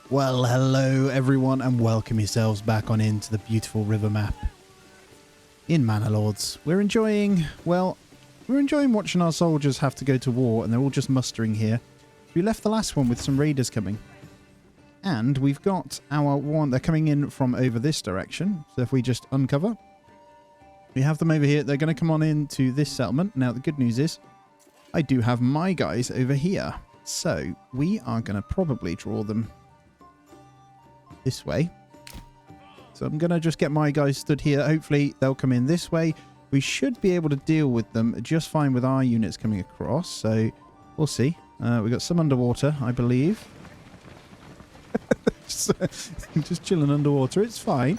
Well, hello everyone and welcome yourselves back on into the beautiful river map in Manor Lords. We're enjoying watching our soldiers have to go to war and they're all just mustering here. We left the last one with some raiders coming. And we've got our one, they're coming in from over this direction. So if we just uncover, we have them over here. They're going to come on into this settlement. Now the good news is I do have my guys over here. So we are going to probably draw them this way. So I'm going to just get my guys stood here. Hopefully they'll come in this way. We should be able to deal with them just fine with our units coming across. So we'll see. We've got some underwater, I believe. just chilling underwater. It's fine.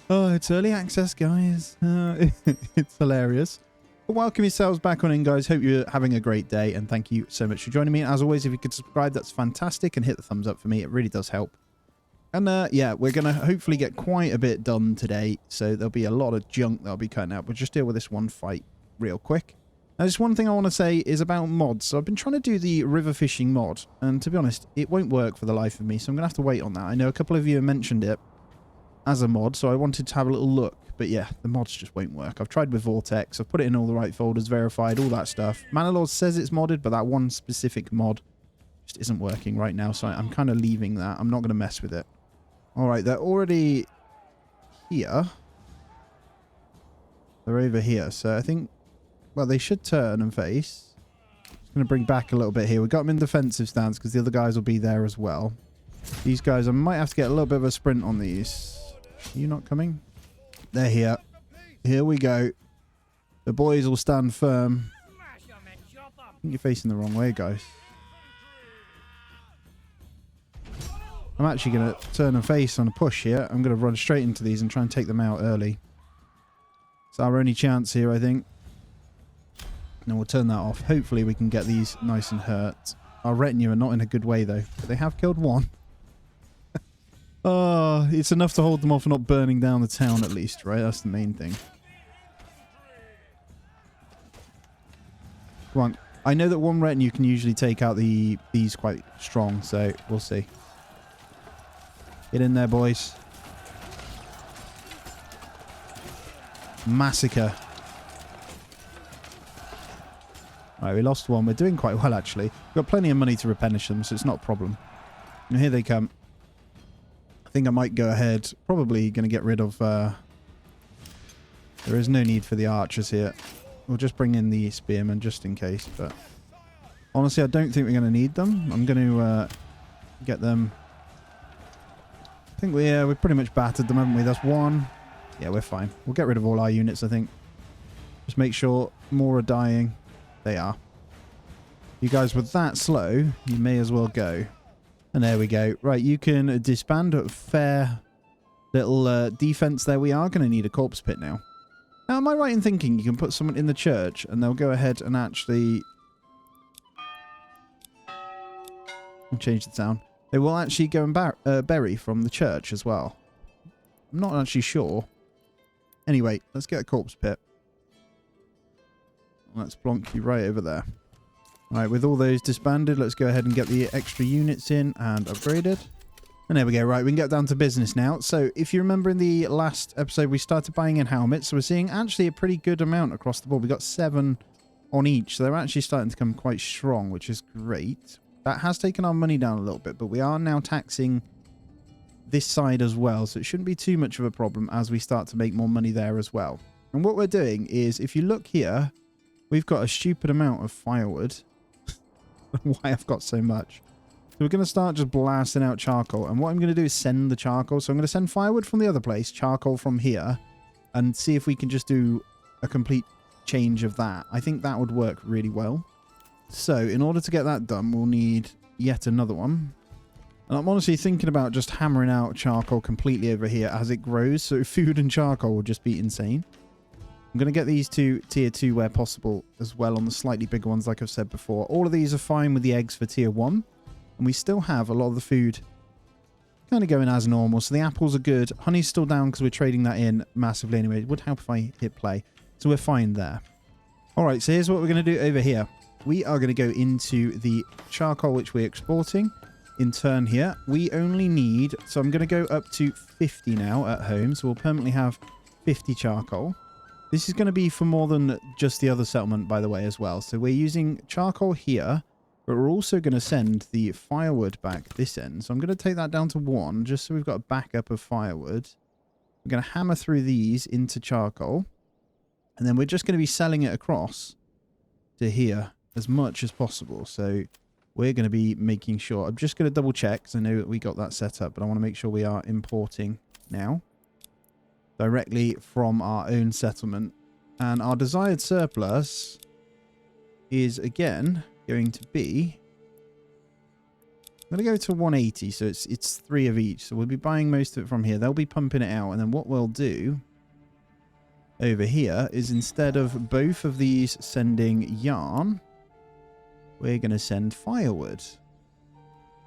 Oh, it's early access, guys. It's hilarious. But welcome yourselves back on in, guys. Hope you're having a great day. And thank you so much for joining me. As always, if you could subscribe, that's fantastic. And hit the thumbs up for me. It really does help. And yeah, we're going to hopefully get quite a bit done today. So there'll be a lot of junk that'll be cutting out. We'll just deal with this one fight real quick. Now, just one thing I want to say is about mods. So I've been trying to do the river fishing mod. And to be honest, it won't work for the life of me. So I'm going to have to wait on that. I know a couple of you have mentioned it as a mod. So I wanted to have a little look. But yeah, the mods just won't work. I've tried with Vortex. I've put it in all the right folders, verified, all that stuff. Manor Lords says it's modded, but that one specific mod just isn't working right now. So I'm kind of leaving that. I'm not going to mess with it. Alright, they're already here. They're over here. So I think, well, they should turn and face. Just going to bring back a little bit here. We've got them in defensive stance because the other guys will be there as well. These guys, I might have to get a little bit of a sprint on these. Are you not coming? They're here. Here we go. The boys will stand firm. I think you're facing the wrong way, guys. I'm actually going to turn and face on a push here. I'm going to run straight into these and try and take them out early. It's our only chance here, I think. And we'll turn that off. Hopefully we can get these nice and hurt. Our retinue are not in a good way, though. But they have killed one. Oh, it's enough to hold them off and not burning down the town at least, right? That's the main thing. Come on. I know that one retinue can usually take out these quite strong, so we'll see. Get in there, boys. Massacre. Alright, we lost one. We're doing quite well, actually. We've got plenty of money to replenish them, so it's not a problem. And here they come. I think I might go ahead. Probably going to get rid of... there is no need for the archers here. We'll just bring in the spearmen just in case, but... honestly, I don't think we're going to need them. I'm going to get them... I think we've pretty much battered them, haven't we? That's one. Yeah, we're fine. We'll get rid of all our units, I think. Just make sure more are dying. They are. You guys were that slow, you may as well go. And there we go. Right, you can disband a fair little defense there. We are going to need a corpse pit now. Now, am I right in thinking you can put someone in the church and they'll go ahead and actually... I'll change the sound. They will actually go and bury from the church as well. I'm not actually sure. Anyway, let's get a corpse pit. Let's plonk you right over there. Alright, with all those disbanded, let's go ahead and get the extra units in and upgraded. And there we go. Right, we can get down to business now. So, if you remember in the last episode, we started buying in helmets. So, we're seeing actually a pretty good amount across the board. We got 7 on each. So, they're actually starting to come quite strong, which is great. That has taken our money down a little bit, but we are now taxing this side as well, so it shouldn't be too much of a problem as we start to make more money there as well. And what we're doing is, if you look here, we've got a stupid amount of firewood. Why I've got so much. So we're going to start just blasting out charcoal, and what I'm going to do is send the charcoal. So I'm going to send firewood from the other place, charcoal from here, and see if we can just do a complete change of that. I think that would work really well. So, in order to get that done, we'll need yet another one. And I'm honestly thinking about just hammering out charcoal completely over here as it grows. So, food and charcoal will just be insane. I'm going to get these to tier 2 where possible as well on the slightly bigger ones, like I've said before. All of these are fine with the eggs for tier 1. And we still have a lot of the food kind of going as normal. So, the apples are good. Honey's still down because we're trading that in massively anyway. It would help if I hit play. So, we're fine there. Alright, so here's what we're going to do over here. We are going to go into the charcoal which we're exporting in turn here. We only need, so I'm going to go up to 50 now at home. So we'll permanently have 50 charcoal. This is going to be for more than just the other settlement, by the way, as well. So we're using charcoal here, but we're also going to send the firewood back this end. So I'm going to take that down to 1, just so we've got a backup of firewood. We're going to hammer through these into charcoal. And then we're just going to be selling it across to here as much as possible. So we're going to be making sure. I'm just going to double check, because I know that we got that set up, but I want to make sure we are importing now directly from our own settlement. And our desired surplus is, again, going to be... I'm going to go to 180, so it's 3 of each. So we'll be buying most of it from here. They'll be pumping it out, and then what we'll do over here is, instead of both of these sending yarn, we're going to send firewood.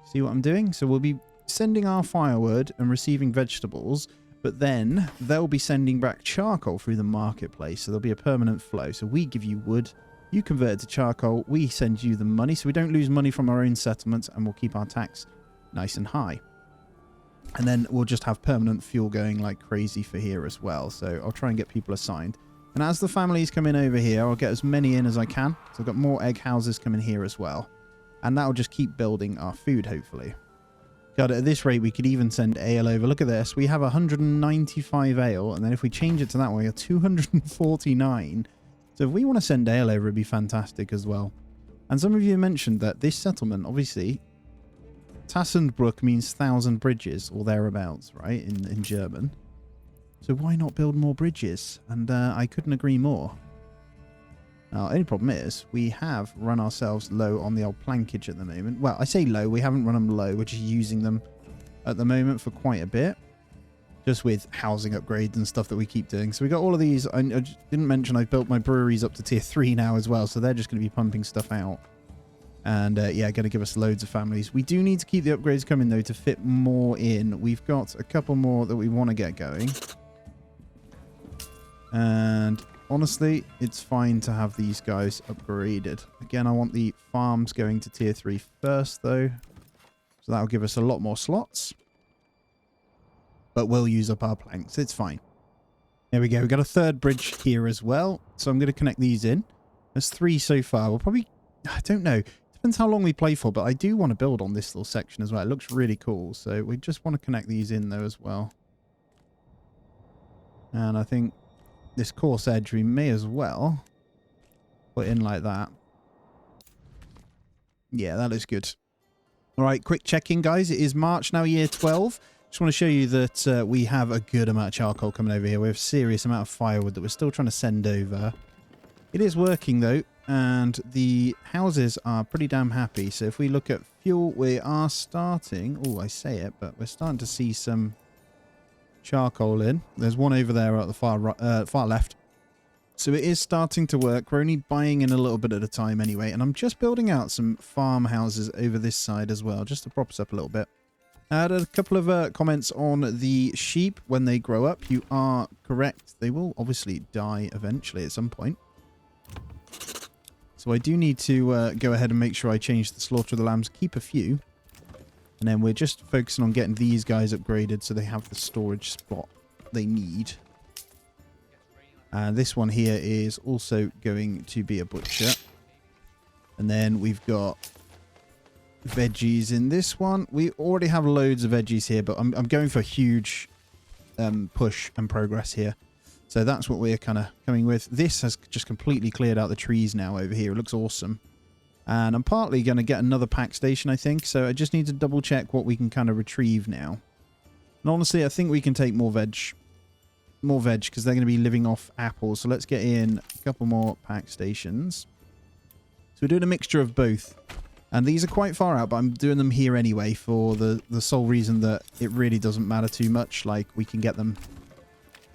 See what I'm doing? So we'll be sending our firewood and receiving vegetables, but then they'll be sending back charcoal through the marketplace. So there'll be a permanent flow. So we give you wood, you convert it to charcoal, we send you the money, so we don't lose money from our own settlements, and we'll keep our tax nice and high. And then we'll just have permanent fuel going like crazy for here as well. So I'll try and get people assigned. And as the families come in over here, I'll get as many in as I can. So I've got more egg houses coming here as well. And that'll just keep building our food, hopefully. God, at this rate, we could even send ale over. Look at this. We have 195 ale. And then if we change it to that one, we have 249. So if we want to send ale over, it'd be fantastic as well. And some of you mentioned that this settlement, obviously, Tassendbruck means 1,000 bridges, or thereabouts, right, in German. So why not build more bridges? And I couldn't agree more. Now, only problem is, we have run ourselves low on the old plankage at the moment. Well, I say low, we haven't run them low, we're just using them at the moment for quite a bit. Just with housing upgrades and stuff that we keep doing. So we got all of these. I didn't mention I've built my breweries up to tier 3 now as well, so they're just going to be pumping stuff out. And yeah, going to give us loads of families. We do need to keep the upgrades coming, though, to fit more in. We've got a couple more that we want to get going. And honestly, it's fine to have these guys upgraded. Again, I want the farms going to tier 3 first, though. So that'll give us a lot more slots. But we'll use up our planks. It's fine. There we go. We've got a third bridge here as well. So I'm going to connect these in. There's 3 so far. We'll probably... I don't know. Depends how long we play for, but I do want to build on this little section as well. It looks really cool. So we just want to connect these in, though, as well. And I think this coarse edge we may as well put in like that. Yeah, that looks good. All right, quick check-in, guys. It is March now, year 12. Just want to show you that we have a good amount of charcoal coming over here. We have a serious amount of firewood that we're still trying to send over. It is working, though, and the houses are pretty damn happy. So if we look at fuel, we are starting... Oh, I say it, but we're starting to see some charcoal in. There's one over there at the far left. So it is starting to work. We're only buying in a little bit at a time anyway. And I'm just building out some farmhouses over this side as well, just to prop us up a little bit. I had a couple of comments on the sheep when they grow up. You are correct. They will obviously die eventually at some point. So I do need to go ahead and make sure I change the slaughter of the lambs. Keep a few. And then we're just focusing on getting these guys upgraded so they have the storage spot they need. And this one here is also going to be a butcher. And then we've got veggies in this one. We already have loads of veggies here, but I'm going for a huge push and progress here. So that's what we're kind of coming with. This has just completely cleared out the trees now over here. It looks awesome. And I'm partly going to get another pack station, I think. So I just need to double check what we can kind of retrieve now. And honestly, I think we can take more veg. More veg, because they're going to be living off apples. So let's get in a couple more pack stations. So we're doing a mixture of both. And these are quite far out, but I'm doing them here anyway for the sole reason that it really doesn't matter too much. Like, we can get them...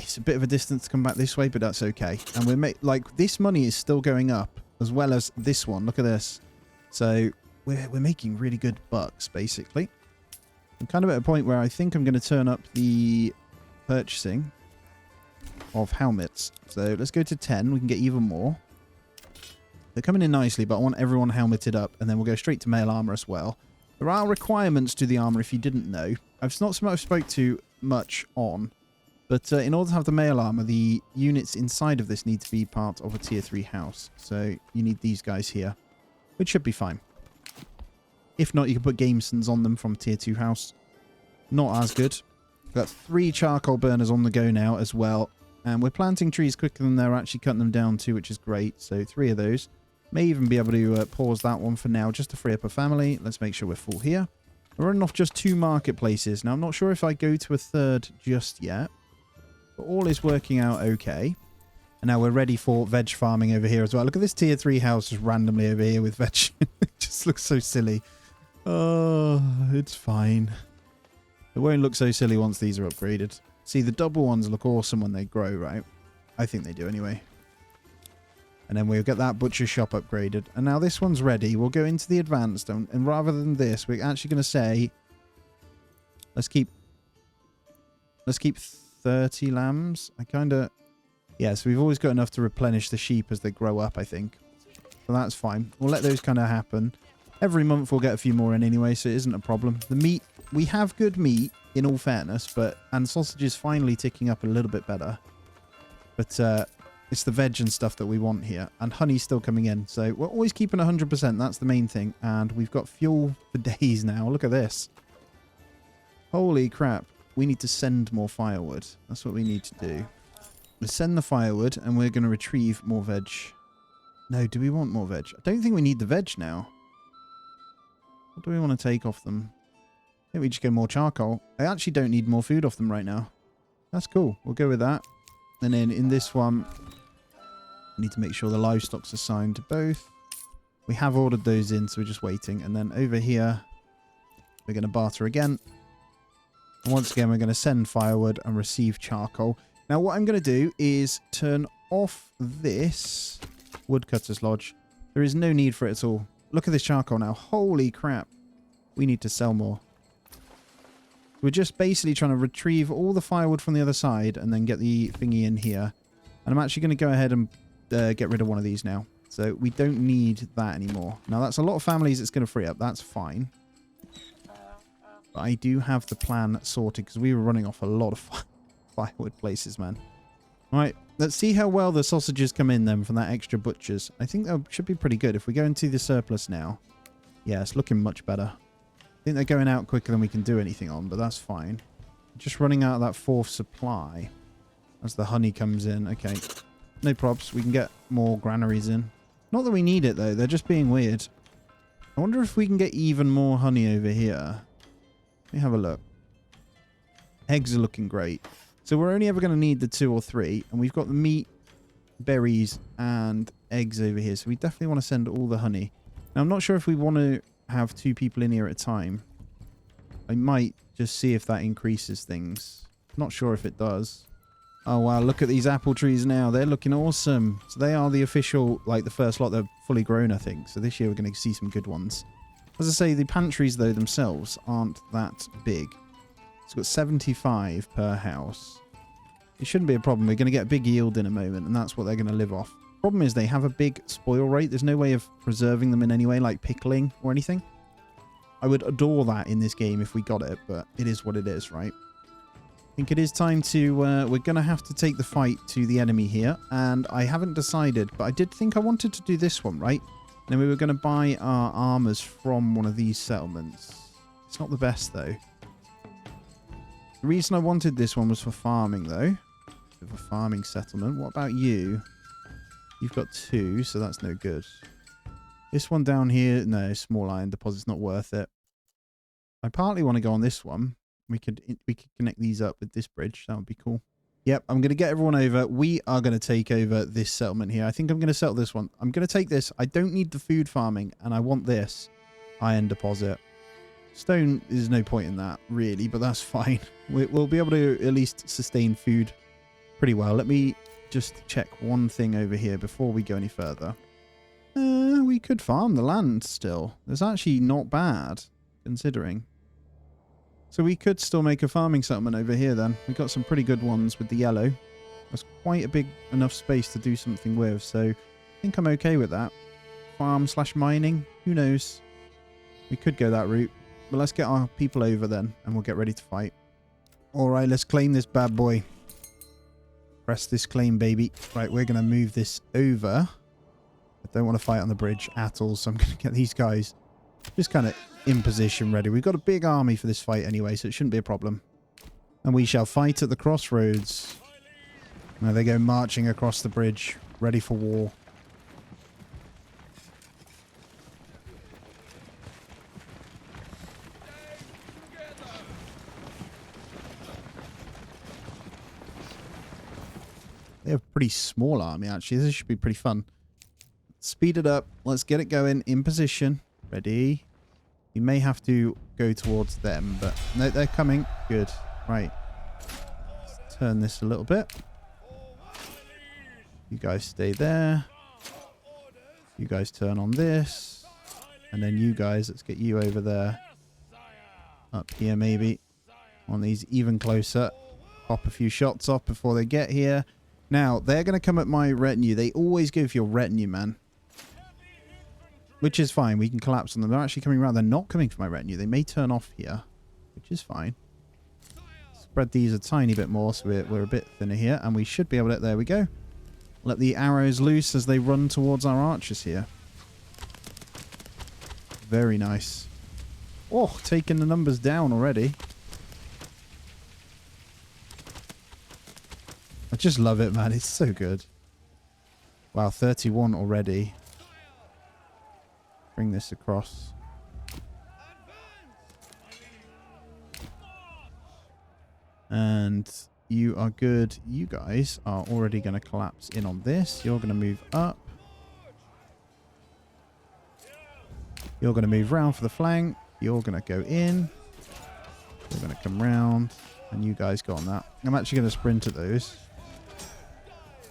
It's a bit of a distance to come back this way, but that's okay. And we're like, this money is still going up, as well as this one. Look at this. So we're making really good bucks, basically. I'm kind of at a point where I think I'm going to turn up the purchasing of helmets. So let's go to 10. We can get even more. They're coming in nicely, but I want everyone helmeted up, and then we'll go straight to mail armor as well. There are requirements to the armor if you didn't know. It's not something I've spoke to much on. But in order to have the mail armor, the units inside of this need to be part of a tier 3 house. So you need these guys here, which should be fine. If not, you can put Gamesons on them from tier 2 house. Not as good. We've got 3 charcoal burners on the go now as well. And we're planting trees quicker than they're actually cutting them down too, which is great. So 3 of those. May even be able to pause that one for now just to free up a family. Let's make sure we're full here. We're running off just 2 marketplaces. Now, I'm not sure if I go to a 3rd just yet. But all is working out okay. And now we're ready for veg farming over here as well. Look at this tier 3 house just randomly over here with veg. It just looks so silly. Oh, it's fine. It won't look so silly once these are upgraded. See, the double ones look awesome when they grow, right? I think they do anyway. And then we'll get that butcher shop upgraded. And now this one's ready. We'll go into the advanced. And rather than this, we're actually going to say, let's keep 30 lambs. Yeah, so we've always got enough to replenish the sheep as they grow up, I think. So that's fine. We'll let those kind of happen. Every month we'll get a few more in anyway, so it isn't a problem. The meat, we have good meat, in all fairness, and sausage is finally ticking up a little bit better. But it's the veg and stuff that we want here. And honey's still coming in, so we're always keeping 100%. That's the main thing. And we've got fuel for days now. Look at this. Holy crap. We need to send more firewood. That's what we need to do. Let's send the firewood, and we're going to retrieve more veg. No, do we want more veg? I don't think we need the veg now. What do we want to take off them? I think we just go more charcoal. I actually don't need more food off them right now. That's cool. We'll go with that. And then in this one, we need to make sure the livestock's assigned to both. We have ordered those in, so we're just waiting. And then over here, we're going to barter again. And once again, we're going to send firewood and receive charcoal. Now, what I'm going to do is turn off this woodcutter's lodge. There is no need for it at all. Look at this charcoal now. Holy crap. We need to sell more. We're just basically trying to retrieve all the firewood from the other side and then get the thingy in here. And I'm actually going to go ahead and get rid of one of these now. So we don't need that anymore. Now, that's a lot of families it's going to free up. That's fine. But I do have the plan sorted because we were running off a lot of firewood places, man. Right, let's see how well the sausages come in then from that extra butchers. I think that should be pretty good. If we go into the surplus now. Yeah, it's looking much better. I think they're going out quicker than we can do anything on, but that's fine. Just running out of that 4th supply as the honey comes in. Okay, no props. We can get more granaries in. Not that we need it, though. They're just being weird. I wonder if we can get even more honey over here. Let me have a look. Eggs are looking great. So we're only ever going to need the 2 or 3. And we've got the meat, berries, and eggs over here. So we definitely want to send all the honey. Now, I'm not sure if we want to have 2 people in here at a time. I might just see if that increases things. Not sure if it does. Oh, wow. Look at these apple trees now. They're looking awesome. So they are the official, like the first lot. They're fully grown, I think. So this year we're going to see some good ones. As I say, the pantries, though, themselves aren't that big. It's got 75 per house. It shouldn't be a problem. We're going to get a big yield in a moment, and that's what they're going to live off. Problem is they have a big spoil rate. There's no way of preserving them in any way, like pickling or anything. I would adore that in this game if we got it, but it is what it is, right? I think it is time to... we're going to have to take the fight to the enemy here, and I haven't decided, but I did think I wanted to do this one, right? Then we were going to buy our armors from one of these settlements. It's not the best, though. The reason I wanted this one was for farming, though. For farming settlement. What about you? You've got 2, so that's no good. This one down here, no, small iron deposit's not worth it. I partly want to go on this one. We could connect these up with this bridge. That would be cool. Yep, I'm going to get everyone over. We are going to take over this settlement here. I think I'm going to settle this one. I'm going to take this. I don't need the food farming, and I want this iron deposit. Stone, there's no point in that, really, but that's fine. We'll be able to at least sustain food pretty well. Let me just check one thing over here before we go any further. We could farm the land still. It's actually not bad, considering. So we could still make a farming settlement over here then. We've got some pretty good ones with the yellow. That's quite a big enough space to do something with, so I think I'm okay with that. Farm / mining, who knows? We could go that route. but let's get our people over then, and we'll get ready to fight. All right, let's claim this bad boy. Press this claim, baby. Right, we're going to move this over. I don't want to fight on the bridge at all, so I'm going to get these guys just kind of in position ready. We've got a big army for this fight anyway, so it shouldn't be a problem. And we shall fight at the crossroads. Now they go marching across the bridge, ready for war. They have a pretty small army, actually. This should be pretty fun. Speed it up. Let's get it going. In position. Ready. You may have to go towards them, but no, they're coming. Good. Right. Let's turn this a little bit. You guys stay there. You guys turn on this. And then you guys, let's get you over there. Up here, maybe. On these even closer. Pop a few shots off before they get here. Now, they're going to come at my retinue. They always go for your retinue, man. Which is fine. We can collapse on them. They're actually coming around. They're not coming for my retinue. They may turn off here, which is fine. Spread these a tiny bit more so we're a bit thinner here. And we should be able to... There we go. Let the arrows loose as they run towards our archers here. Very nice. Oh, taking the numbers down already. I just love it, man. It's so good. Wow, 31 already. Bring this across. And you are good. You guys are already going to collapse in on this. You're going to move up. You're going to move round for the flank. You're going to go in. You're going to come round. And you guys go on that. I'm actually going to sprint at those.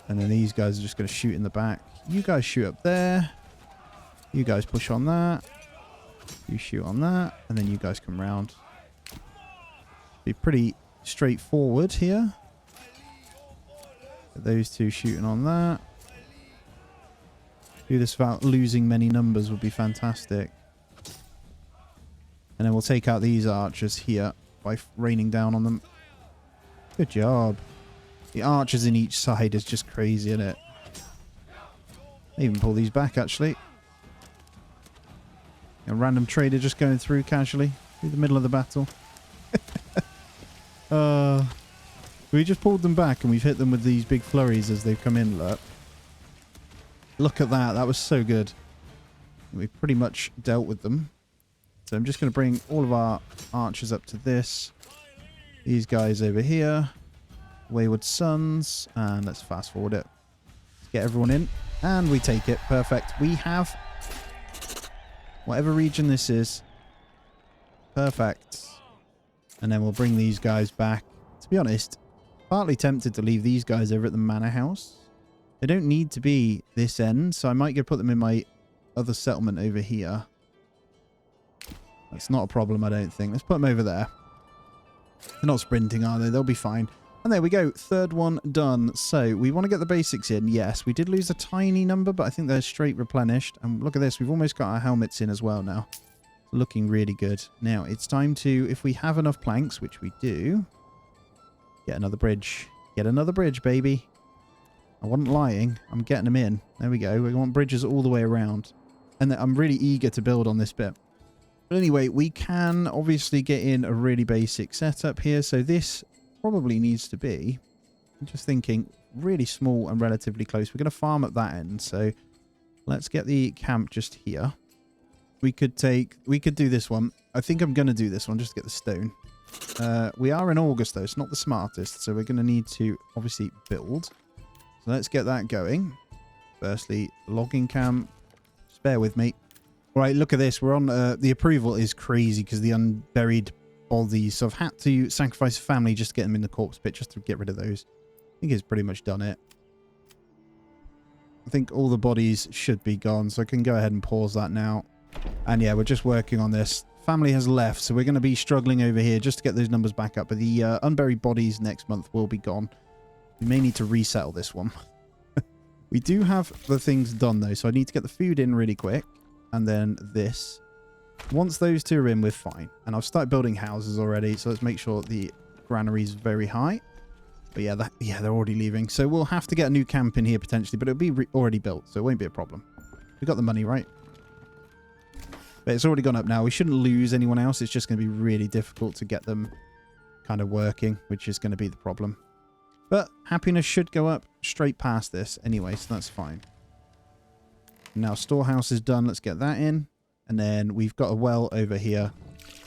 And then these guys are just going to shoot in the back. You guys shoot up there. You guys push on that. You shoot on that. And then you guys come round. Be pretty straightforward here. Those two shooting on that. Do this without losing many numbers would be fantastic. And then we'll take out these archers here by raining down on them. Good job. The archers in each side is just crazy, isn't it? I even pull these back, actually. A random trader just going through casually through the middle of the battle. We just pulled them back and we've hit them with these big flurries as they've come in, look. Look at that. That was so good. We've pretty much dealt with them. So I'm just going to bring all of our archers up to this. These guys over here. Wayward Sons. And let's fast forward it. Let's get everyone in. And we take it. Perfect. We have whatever region this is. Perfect. And then we'll bring these guys back. To be honest, partly tempted to leave these guys over at the manor house. They don't need to be this end, so I might go put them in my other settlement over here. That's not a problem, I don't think. Let's put them over there. They're not sprinting, are they? They'll be fine. And there we go. Third one done. So we want to get the basics in. Yes, we did lose a tiny number, but I think they're straight replenished. And look at this. We've almost got our helmets in as well now. Looking really good. Now, it's time to, if we have enough planks, which we do, get another bridge. Get another bridge, baby. I wasn't lying. I'm getting them in. There we go. We want bridges all the way around. And I'm really eager to build on this bit. But anyway, we can obviously get in a really basic setup here. So this probably needs to be, I'm just thinking, really small and relatively close. We're going to farm at that end. So let's get the camp just here. We could do this one. I think I'm going to do this one just to get the stone. We are in August, though. It's not the smartest. So we're going to need to obviously build. So let's get that going. Firstly, logging camp. Just bear with me. All right, look at this. We're on... the approval is crazy because the unburied bodies. So I've had to sacrifice a family just to get them in the corpse pit, just to get rid of those. I think it's pretty much done it. I think all the bodies should be gone. So I can go ahead and pause that now. And yeah, we're just working on this. Family has left, so we're going to be struggling over here just to get those numbers back up. But the unburied bodies next month will be gone. We may need to resettle this one. We do have the things done, though, so I need to get the food in really quick. And then this. Once those two are in, we're fine. And I've started building houses already, so let's make sure the granary is very high. But yeah, they're already leaving. So we'll have to get a new camp in here potentially, but it'll be already built, so it won't be a problem. We got the money, right? But it's already gone up now. We shouldn't lose anyone else. It's just going to be really difficult to get them kind of working, which is going to be the problem. But happiness should go up straight past this anyway, so that's fine. Now storehouse is done. Let's get that in. And then we've got a well over here,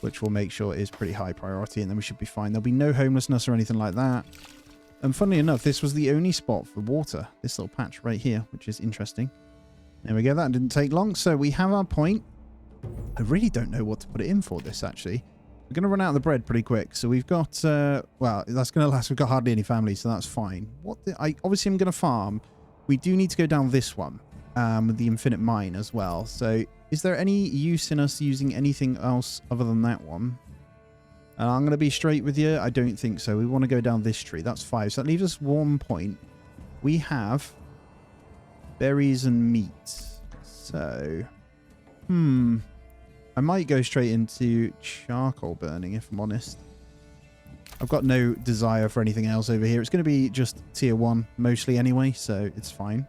which we'll make sure is pretty high priority, and then we should be fine. There'll be no homelessness or anything like that. And funnily enough, this was the only spot for water, this little patch right here, which is interesting. There we go. That didn't take long. So we have our point. I really don't know what to put it in for this, actually. We're going to run out of the bread pretty quick. So we've got, well, that's going to last. We've got hardly any family, so that's fine. Obviously, I'm going to farm. We do need to go down this one with the infinite mine as well. So is there any use in us using anything else other than that one? And I'm going to be straight with you. I don't think so. We want to go down this tree. That's 5. So that leaves us 1 point. We have berries and meat. So, I might go straight into charcoal burning, if I'm honest. I've got no desire for anything else over here. It's going to be just tier 1 mostly anyway, so it's fine.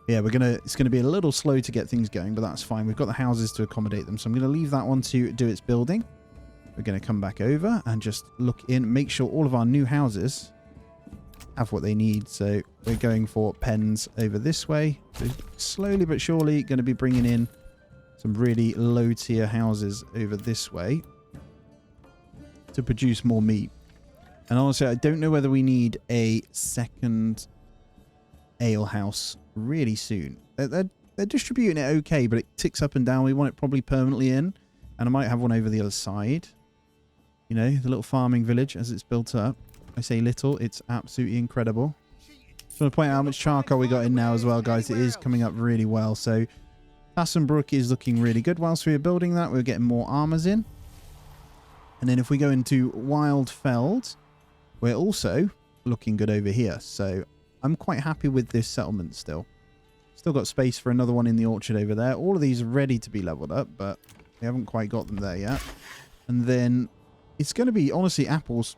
Yeah, it's going to be a little slow to get things going, but that's fine. We've got the houses to accommodate them, so I'm going to leave that one to do its building. We're going to come back over and just look in, make sure all of our new houses have what they need. So we're going for pens over this way. So slowly but surely going to be bringing in some really low tier houses over this way to produce more meat. And honestly, I don't know whether we need a second ale house really soon. They're distributing it okay, but it ticks up and down. We want it probably permanently in. And I might have one over the other side. You know, the little farming village as it's built up. I say little, it's absolutely incredible. Just want to point out how much charcoal we got in now as well, guys. It is coming up really well. So Tassenbrook is looking really good. Whilst we were building that, we're getting more armors in. And then if we go into Wildfeld, we're also looking good over here. So I'm quite happy with this settlement still. Still got space for another one in the orchard over there. All of these are ready to be leveled up, but we haven't quite got them there yet. And then it's going to be, honestly, apples.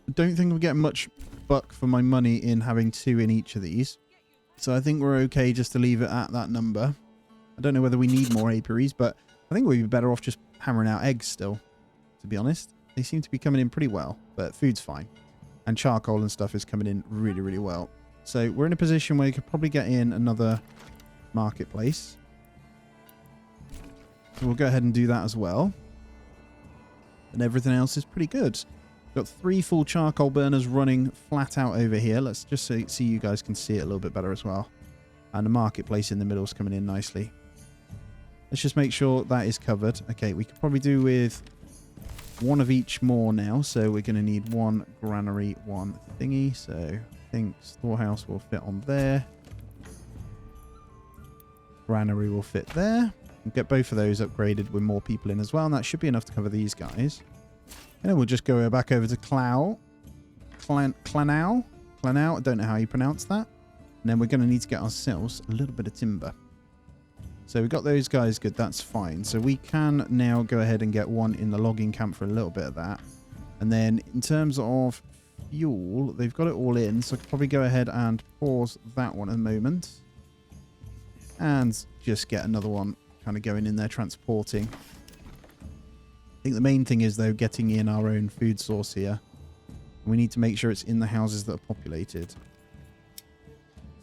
I don't think I'm getting much buck for my money in having 2 in each of these. So I think we're okay just to leave it at that number. I don't know whether we need more apiaries, but I think we'd be better off just hammering out eggs still, to be honest. They seem to be coming in pretty well, but food's fine. And charcoal and stuff is coming in really, really well. So we're in a position where you could probably get in another marketplace. So we'll go ahead and do that as well. And everything else is pretty good. Got 3 full charcoal burners running flat out over here. Let's just see you guys can see it a little bit better as well. And the marketplace in the middle is coming in nicely. Let's just make sure that is covered. Okay, we could probably do with 1 of each more now. So we're going to need 1 granary, 1 thingy. So I think storehouse will fit on there. Granary will fit there. We'll get both of those upgraded with more people in as well. And that should be enough to cover these guys. And then we'll just go back over to Clanau. I don't know how you pronounce that. And then we're going to need to get ourselves a little bit of timber. So we got those guys good. That's fine. So we can now go ahead and get 1 in the logging camp for a little bit of that. And then in terms of fuel, they've got it all in. So I could probably go ahead and pause that one a moment. And just get another one kind of going in there, transporting. I think the main thing is, though, getting in our own food source here. We need to make sure it's in the houses that are populated.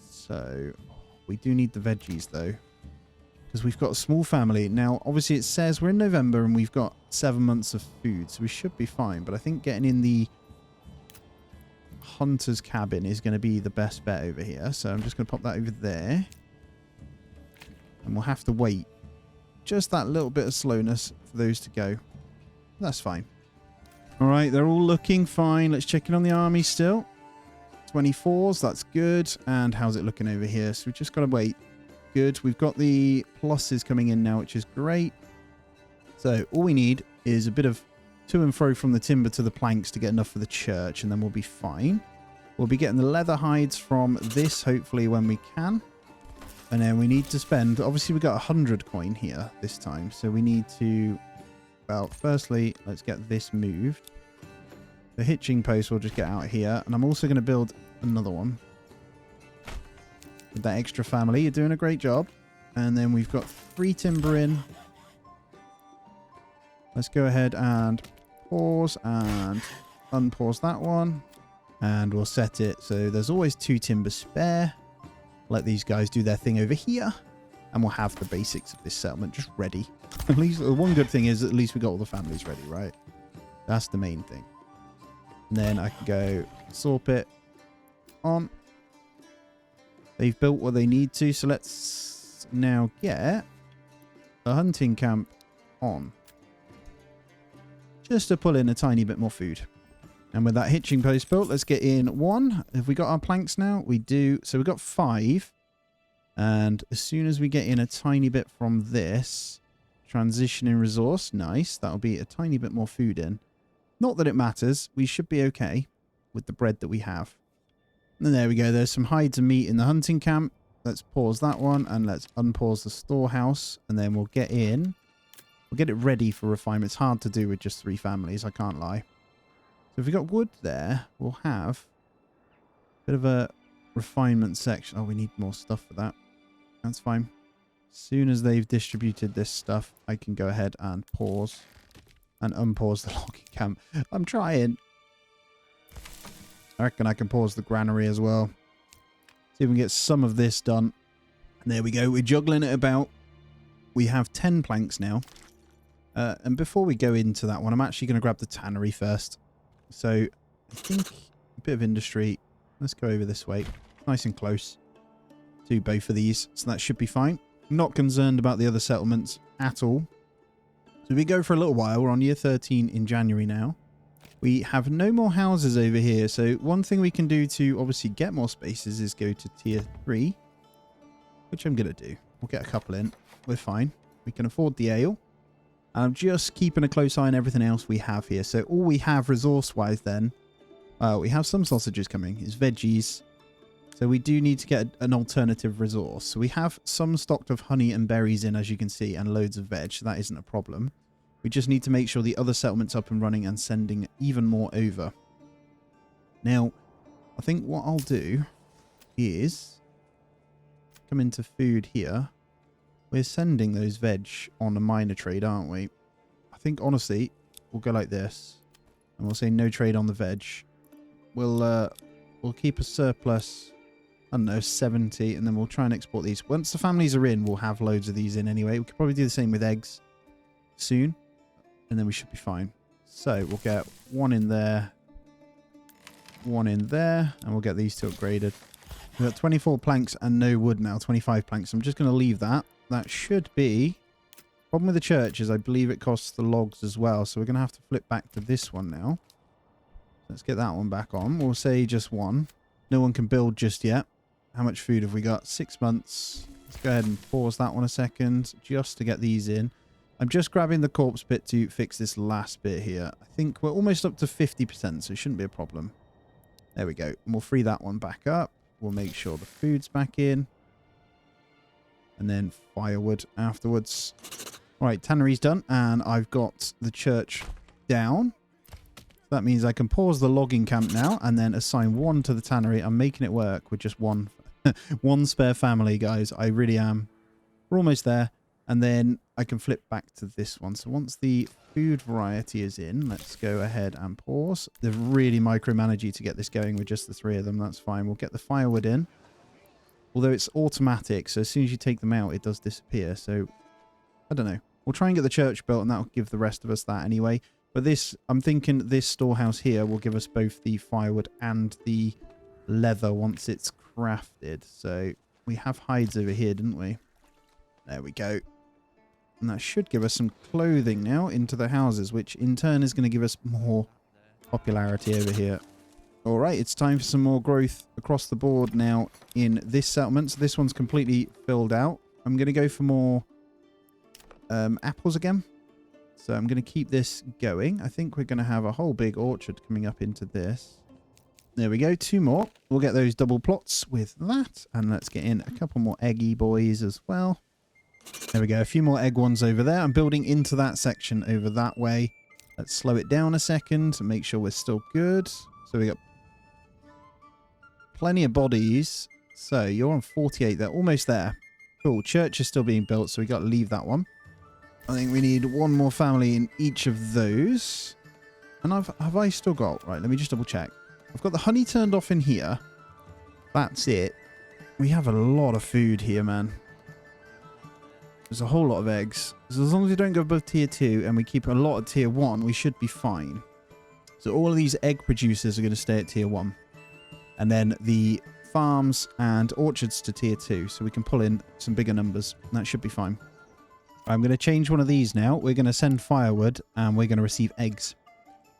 So we do need the veggies, though, because we've got a small family. Now, obviously, it says we're in November and we've got 7 months of food, so we should be fine. But I think getting in the hunter's cabin is going to be the best bet over here. So I'm just going to pop that over there. And we'll have to wait. Just that little bit of slowness for those to go. That's fine. All right, they're all looking fine. Let's check in on the army still. 24s, that's good. And how's it looking over here? So we've just got to wait. Good. We've got the pluses coming in now, which is great. So all we need is a bit of to and fro from the timber to the planks to get enough for the church, and then we'll be fine. We'll be getting the leather hides from this, hopefully, when we can. And then we need to spend, obviously we got 100 coin here this time. So we need to, well, firstly, let's get this moved. The hitching post will just get out here. And I'm also going to build another one. With that extra family, you're doing a great job. And then we've got 3 timber in. Let's go ahead and pause and unpause that one. And we'll set it so there's always 2 timber spare. Let these guys do their thing over here. And we'll have the basics of this settlement just ready. At least the one good thing is at least we got all the families ready, right? That's the main thing. And then I can go saw pit on. They've built what they need to. So let's now get a hunting camp on. Just to pull in a tiny bit more food. And with that hitching post built, let's get in 1. Have we got our planks now? We do. So we've got 5. And as soon as we get in a tiny bit from this, transitioning resource, nice. That'll be a tiny bit more food in. Not that it matters. We should be okay with the bread that we have. And there we go. There's some hides and meat in the hunting camp. Let's pause that one and let's unpause the storehouse. And then we'll get in. We'll get it ready for refinement. It's hard to do with just 3 families. I can't lie. So if we got wood there, we'll have a bit of a refinement section. Oh, we need more stuff for that. That's fine. As soon as they've distributed this stuff, I can go ahead and pause and unpause the logging camp. I'm trying. I reckon I can pause the granary as well. See if we can get some of this done. And there we go. We're juggling it about. We have 10 planks now. And before we go into that one, I'm actually going to grab the tannery first. So I think a bit of industry. Let's go over this way. Nice and close to both of these. So that should be fine. Not concerned about the other settlements at all. So we go for a little while. We're on year 13 in January now. We have no more houses over here. So one thing we can do to obviously get more spaces is go to tier 3. Which I'm going to do. We'll get a couple in. We're fine. We can afford the ale. And I'm just keeping a close eye on everything else we have here. So all we have resource-wise then, we have some sausages coming. It's veggies. So we do need to get an alternative resource. So we have some stocked of honey and berries in, as you can see, and loads of veg. So that isn't a problem. We just need to make sure the other settlement's up and running and sending even more over. Now, I think what I'll do is come into food here. We're sending those veg on a minor trade, aren't we? I think, honestly, we'll go like this. And we'll say no trade on the veg. We'll keep a surplus, I don't know, 70. And then we'll try and export these. Once the families are in, we'll have loads of these in anyway. We could probably do the same with eggs soon. And then we should be fine. So we'll get 1 in there. 1 in there. And we'll get these 2 upgraded. We've got 24 planks and no wood now. 25 planks. I'm just going to leave that. That should be... Problem with the church is I believe it costs the logs as well. So we're going to have to flip back to this one now. Let's get that one back on. We'll say just 1. No one can build just yet. How much food have we got? 6 months. Let's go ahead and pause that one a second just to get these in. I'm just grabbing the corpse bit to fix this last bit here. I think we're almost up to 50%, so it shouldn't be a problem. There we go. And we'll free that one back up. We'll make sure the food's back in. And then firewood afterwards. All right, tannery's done. And I've got the church down. That means I can pause the logging camp now and then assign 1 to the tannery. I'm making it work with just 1. 1 spare family, guys. I really am. We're almost there. And then I can flip back to this one. So once the food variety is in, let's go ahead and pause. They've really micromanaged you to get this going with just the 3 of them. That's fine. We'll get the firewood in. Although it's automatic, so as soon as you take them out, it does disappear. So, I don't know. We'll try and get the church built, and that'll give the rest of us that anyway. But this, I'm thinking this storehouse here will give us both the firewood and the leather once it's crafted. So, we have hides over here, didn't we? There we go. And that should give us some clothing now into the houses, which in turn is going to give us more popularity over here. All right, it's time for some more growth across the board now in this settlement. So this one's completely filled out. I'm going to go for more apples again. So I'm going to keep this going. I think we're going to have a whole big orchard coming up into this. There we go. 2 more. We'll get those double plots with that. And let's get in a couple more eggy boys as well. There we go. A few more egg ones over there. I'm building into that section over that way. Let's slow it down a second and make sure we're still good. So we got plenty of bodies. So you're on 48. They're almost there. Cool. Church is still being built, so we got to leave that one. I think we need 1 more family in each of those. And have I still got... Right, let me just double check. I've got the honey turned off in here. That's it. We have a lot of food here, man. There's a whole lot of eggs. So as long as we don't go above tier 2 and we keep a lot at tier 1, we should be fine. So all of these egg producers are going to stay at tier 1. And then the farms and orchards to tier 2. So we can pull in some bigger numbers. That should be fine. I'm going to change one of these now. We're going to send firewood and we're going to receive eggs.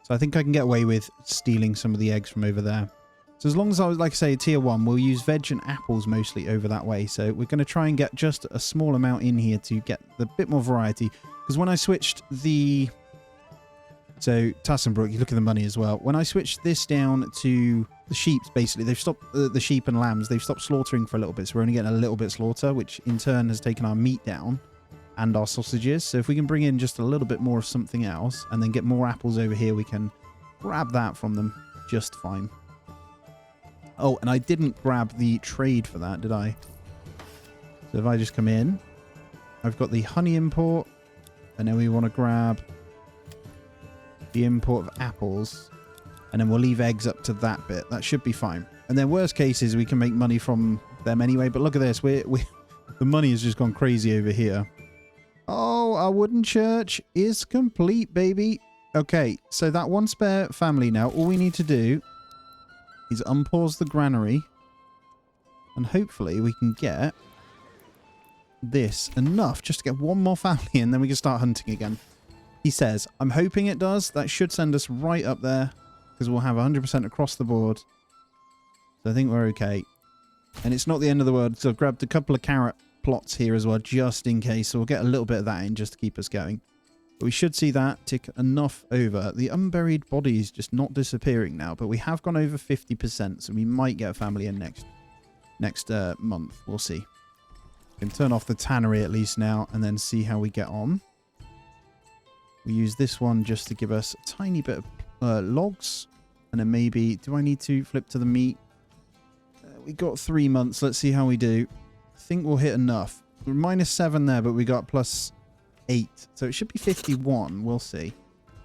So I think I can get away with stealing some of the eggs from over there. So as long as I was, like I say, tier 1, we'll use veg and apples mostly over that way. So we're going to try and get just a small amount in here to get the bit more variety. Because when I switched the... So Tassenbrook, you look at the money as well. When I switched this down to the sheep, basically, they've stopped the sheep and lambs. They've stopped slaughtering for a little bit. So we're only getting a little bit slaughter, which in turn has taken our meat down. And our sausages. So if we can bring in just a little bit more of something else and then get more apples over here, we can grab that from them just fine. Oh, and I didn't grab the trade for that, did I? So if I just come in, I've got the honey import, and then we want to grab the import of apples, and then we'll leave eggs up to that bit. That should be fine. And then worst case is we can make money from them anyway. But look at this. The money has just gone crazy over here. Oh, our wooden church is complete, baby. Okay, so that 1 spare family now, all we need to do is unpause the granary. And hopefully we can get this enough just to get 1 more family and then we can start hunting again. He says, I'm hoping it does. That should send us right up there because we'll have 100% across the board. So I think we're okay. And it's not the end of the world. So I've grabbed a couple of carrot plots here as well, just in case. So we'll get a little bit of that in just to keep us going. But we should see that tick enough over. The unburied body is just not disappearing now, but we have gone over 50%, so we might get a family in next month. We'll see. We can turn off the tannery at least now and then see how we get on. We use this one just to give us a tiny bit of logs. And then maybe... Do I need to flip to the meat? We got 3 months. Let's see how we do. I think we'll hit enough. We're -7 there, but we got +8. So it should be 51. We'll see.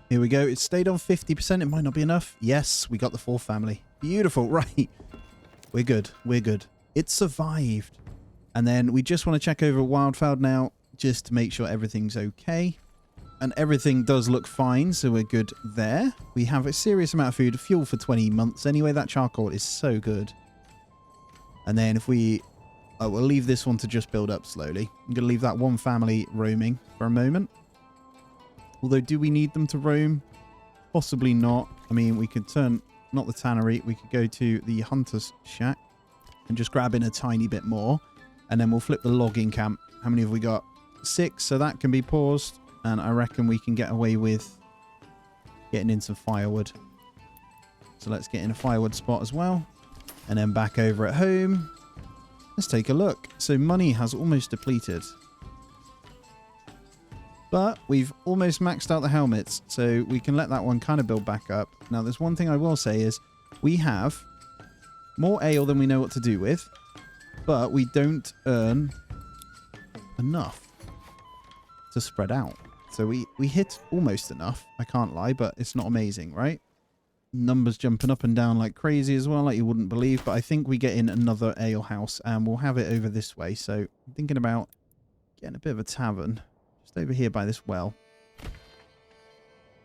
Here we go. It stayed on 50%. It might not be enough. Yes, we got the 4th family. Beautiful. Right. We're good. We're good. It survived. And then we just want to check over Wildfowl now, just to make sure everything's okay. And everything does look fine, so we're good there. We have a serious amount of food. Fuel for 20 months. Anyway, that charcoal is so good. And then if we... we'll leave this one to just build up slowly. I'm going to leave that 1 family roaming for a moment. Although, do we need them to roam? Possibly not. I mean, we could turn... Not the tannery. We could go to the hunter's shack. And just grab in a tiny bit more. And then we'll flip the logging camp. How many have we got? 6. So that can be paused. And I reckon we can get away with getting in some firewood. So let's get in a firewood spot as well. And then back over at home. Let's take a look. So money has almost depleted. But we've almost maxed out the helmets. So we can let that one kind of build back up. Now there's one thing I will say is we have more ale than we know what to do with. But we don't earn enough to spread out. So we hit almost enough. I can't lie, but it's not amazing, right? Numbers jumping up and down like crazy as well, like you wouldn't believe. But I think we get in another ale house and we'll have it over this way. So I'm thinking about getting a bit of a tavern just over here by this well.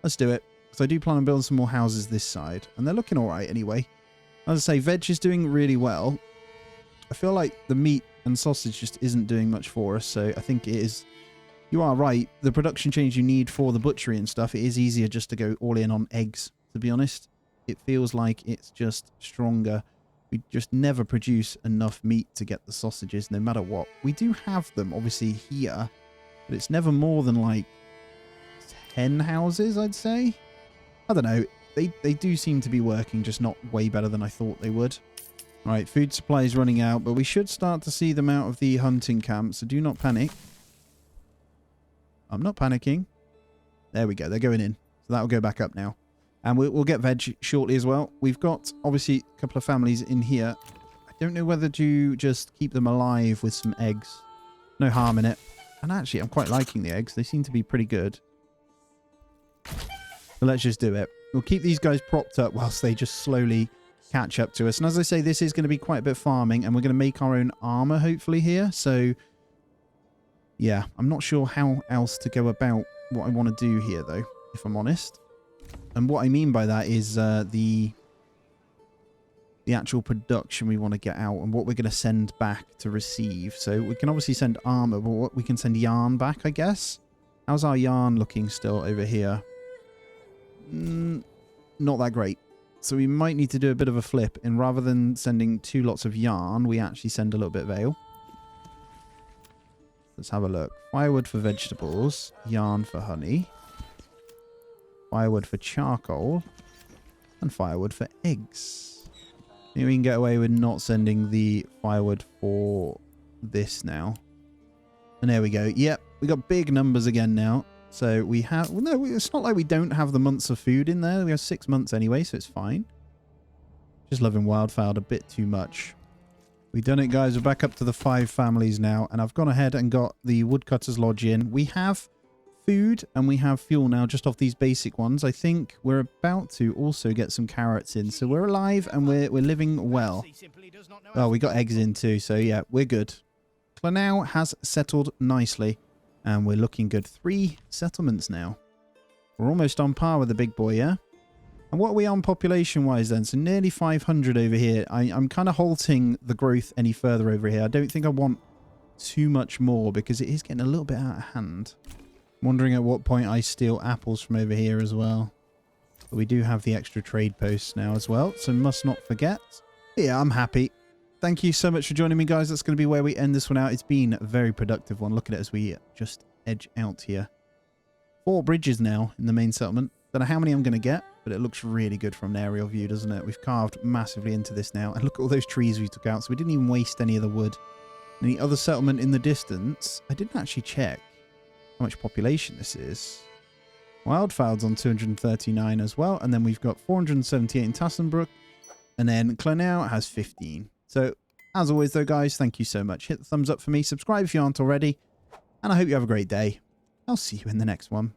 Let's do it. So I do plan on building some more houses this side. And they're looking all right anyway. As I say, veg is doing really well. I feel like the meat and sausage just isn't doing much for us. So I think it is... You are right. The production change you need for the butchery and stuff, it is easier just to go all in on eggs, to be honest. It feels like it's just stronger. We just never produce enough meat to get the sausages, no matter what. We do have them, obviously, here. But it's never more than, like, 10 houses, I'd say. I don't know. they do seem to be working, just not way better than I thought they would. Right, food supply is running out, but we should start to see them out of the hunting camp, so do not panic. I'm not panicking. There we go, they're going in. So that'll go back up now. And we'll get veg shortly as well. We've got, obviously, a couple of families in here. I don't know whether to just keep them alive with some eggs. No harm in it. And actually, I'm quite liking the eggs. They seem to be pretty good. So let's just do it. We'll keep these guys propped up whilst they just slowly catch up to us. And as I say, this is going to be quite a bit of farming. And we're going to make our own armor, hopefully, here. So, yeah, I'm not sure how else to go about what I want to do here, though, if I'm honest. And what I mean by that is the actual production we want to get out and what we're going to send back to receive. So we can obviously send armor, but what we can send yarn back, I guess. How's our yarn looking still over here? Not that great. So we might need to do a bit of a flip. And rather than sending 2 lots of yarn, we actually send a little bit of ale. Let's have a look. Firewood for vegetables. Yarn for honey. Firewood for charcoal, and firewood for eggs. I think we can get away with not sending the firewood for this now. And there we go. Yep, we got big numbers again now. So we have... Well, no, it's not like we don't have the months of food in there. We have 6 months anyway, so it's fine. Just loving wildfowl a bit too much. We've done it, guys. We're back up to the 5 families now. And I've gone ahead and got the woodcutters lodge in. We have food and we have fuel now just off these basic ones. I think we're about to also get some carrots in, so we're alive and we're living well. Oh, we got eggs in too, so yeah, we're good. Clanau has settled nicely and we're looking good. 3 settlements now. We're almost on par with the big boy, yeah? And what are we on population wise then? So nearly 500 over here. I'm kind of halting the growth any further over here. I don't think I want too much more because it is getting a little bit out of hand. Wondering at what point I steal apples from over here as well. But we do have the extra trade posts now as well, so must not forget. But yeah, I'm happy. Thank you so much for joining me, guys. That's going to be where we end this one out. It's been a very productive one. Look at it as we just edge out here. 4 bridges now in the main settlement. Don't know how many I'm going to get, but it looks really good from an aerial view, doesn't it? We've carved massively into this now. And look at all those trees we took out, so we didn't even waste any of the wood. And the other settlement in the distance, I didn't actually check how much population this is. Wildfowl's on 239 as well, and then we've got 478 in Tassenbrook, and then Clanau has 15. So, as always though, guys, thank you so much. Hit the thumbs up for me, subscribe if you aren't already, and I hope you have a great day. I'll see you in the next one.